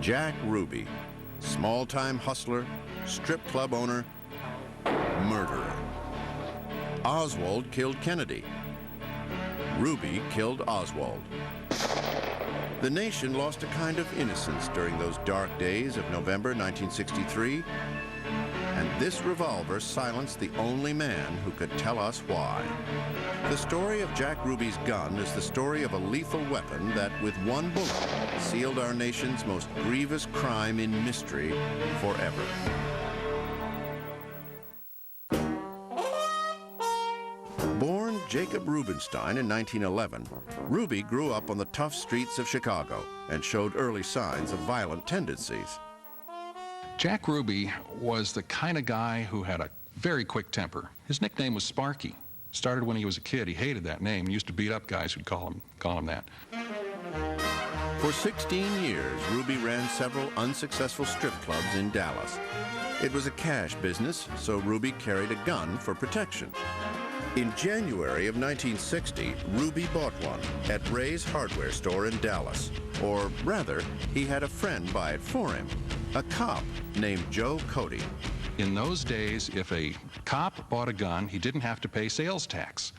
Jack Ruby, small-time hustler, strip club owner, murderer. Oswald killed Kennedy. Ruby killed Oswald. The nation lost a kind of innocence during those dark days of November 1963, and this revolver silenced the only man who could tell us why. The story of Jack Ruby's gun is the story of a lethal weapon that, with one bullet, sealed our nation's most grievous crime in mystery forever. Born Jacob Rubenstein in 1911, Ruby grew up on the tough streets of Chicago and showed early signs of violent tendencies. Jack Ruby was the kind of guy who had a very quick temper. His nickname was Sparky. Started when he was a kid. He hated that name. He used to beat up guys who'd call him that. For 16 years, Ruby ran several unsuccessful strip clubs in Dallas. It was a cash business, so Ruby carried a gun for protection. In January of 1960, Ruby bought one at Ray's hardware store in Dallas. Or rather, he had a friend buy it for him, a cop named Joe Cody. In those days, if a cop bought a gun, he didn't have to pay sales tax.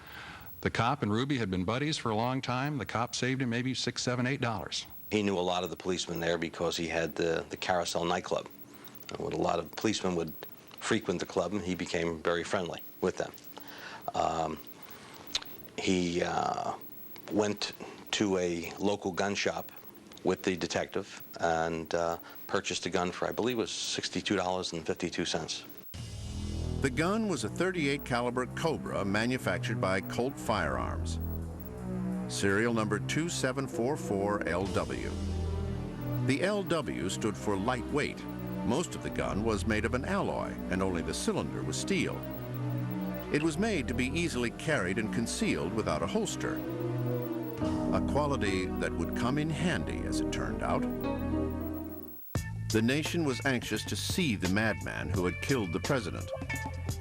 The cop and Ruby had been buddies for a long time. The cop saved him maybe $6, $7, $8. He knew a lot of the policemen there because he had the Carousel nightclub. A lot of policemen would frequent the club, and he became very friendly with them. He went to a local gun shop with the detective and purchased a gun for, I believe it was $62.52. The gun was a .38 caliber Cobra manufactured by Colt Firearms. Serial number 2744LW. The LW stood for lightweight. Most of the gun was made of an alloy, and only the cylinder was steel. It was made to be easily carried and concealed without a holster, a quality that would come in handy, as it turned out. The nation was anxious to see the madman who had killed the president.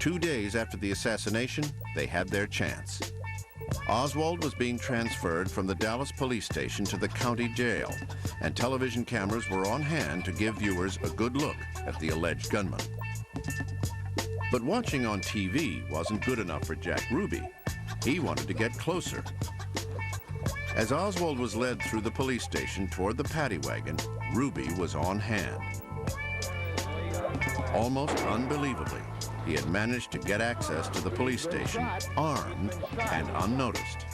2 days after the assassination, they had their chance. Oswald was being transferred from the Dallas police station to the county jail, and television cameras were on hand to give viewers a good look at the alleged gunman. But watching on TV wasn't good enough for Jack Ruby. He wanted to get closer. As Oswald was led through the police station toward the paddy wagon, Ruby was on hand. Almost unbelievably, he had managed to get access to the police station, armed and unnoticed.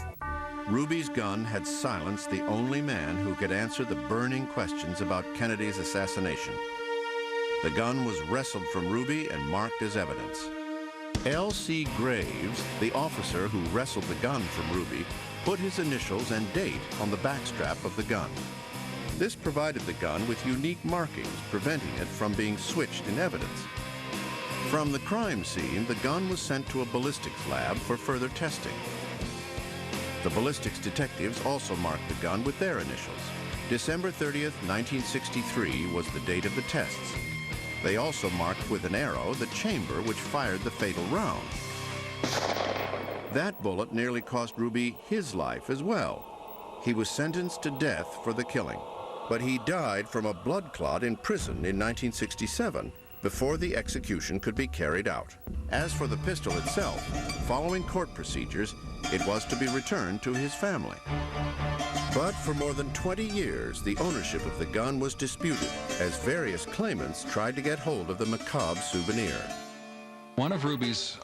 Ruby's gun had silenced the only man who could answer the burning questions about Kennedy's assassination. The gun was wrestled from Ruby and marked as evidence. L.C. Graves, the officer who wrestled the gun from Ruby, put his initials and date on the backstrap of the gun. This provided the gun with unique markings, preventing it from being switched in evidence. From the crime scene, the gun was sent to a ballistics lab for further testing. The ballistics detectives also marked the gun with their initials. December 30th, 1963 was the date of the tests. They also marked with an arrow the chamber which fired the fatal round. That bullet nearly cost Ruby his life as well. He was sentenced to death for the killing, but he died from a blood clot in prison in 1967 before the execution could be carried out. As for the pistol itself, following court procedures, it was to be returned to his family. But for more than 20 years, the ownership of the gun was disputed as various claimants tried to get hold of the macabre souvenir. One of Ruby's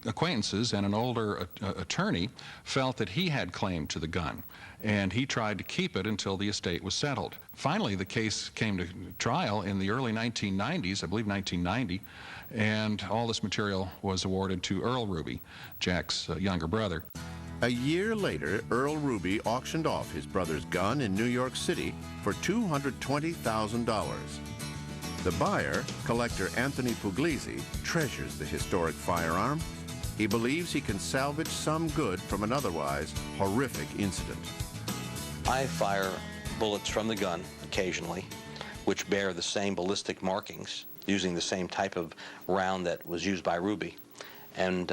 acquaintances and an older attorney felt that he had claim to the gun, and he tried to keep it until the estate was settled. Finally, the case came to trial in the early 1990s, I believe 1990, and all this material was awarded to Earl Ruby, Jack's younger brother. A year later, Earl Ruby auctioned off his brother's gun in New York City for $220,000. The buyer, collector Anthony Puglisi, treasures the historic firearm. He believes he can salvage some good from an otherwise horrific incident. I fire bullets from the gun occasionally, which bear the same ballistic markings, using the same type of round that was used by Ruby. And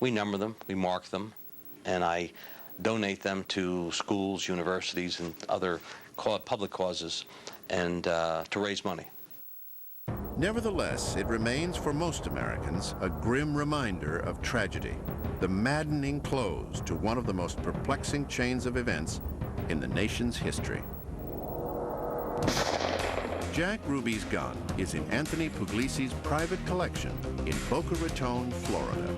we number them, we mark them, and I donate them to schools, universities, and other public causes. and to raise money. Nevertheless, it remains for most Americans a grim reminder of tragedy, the maddening close to one of the most perplexing chains of events in the nation's history. Jack Ruby's gun is in Anthony Puglisi's private collection in Boca Raton, Florida.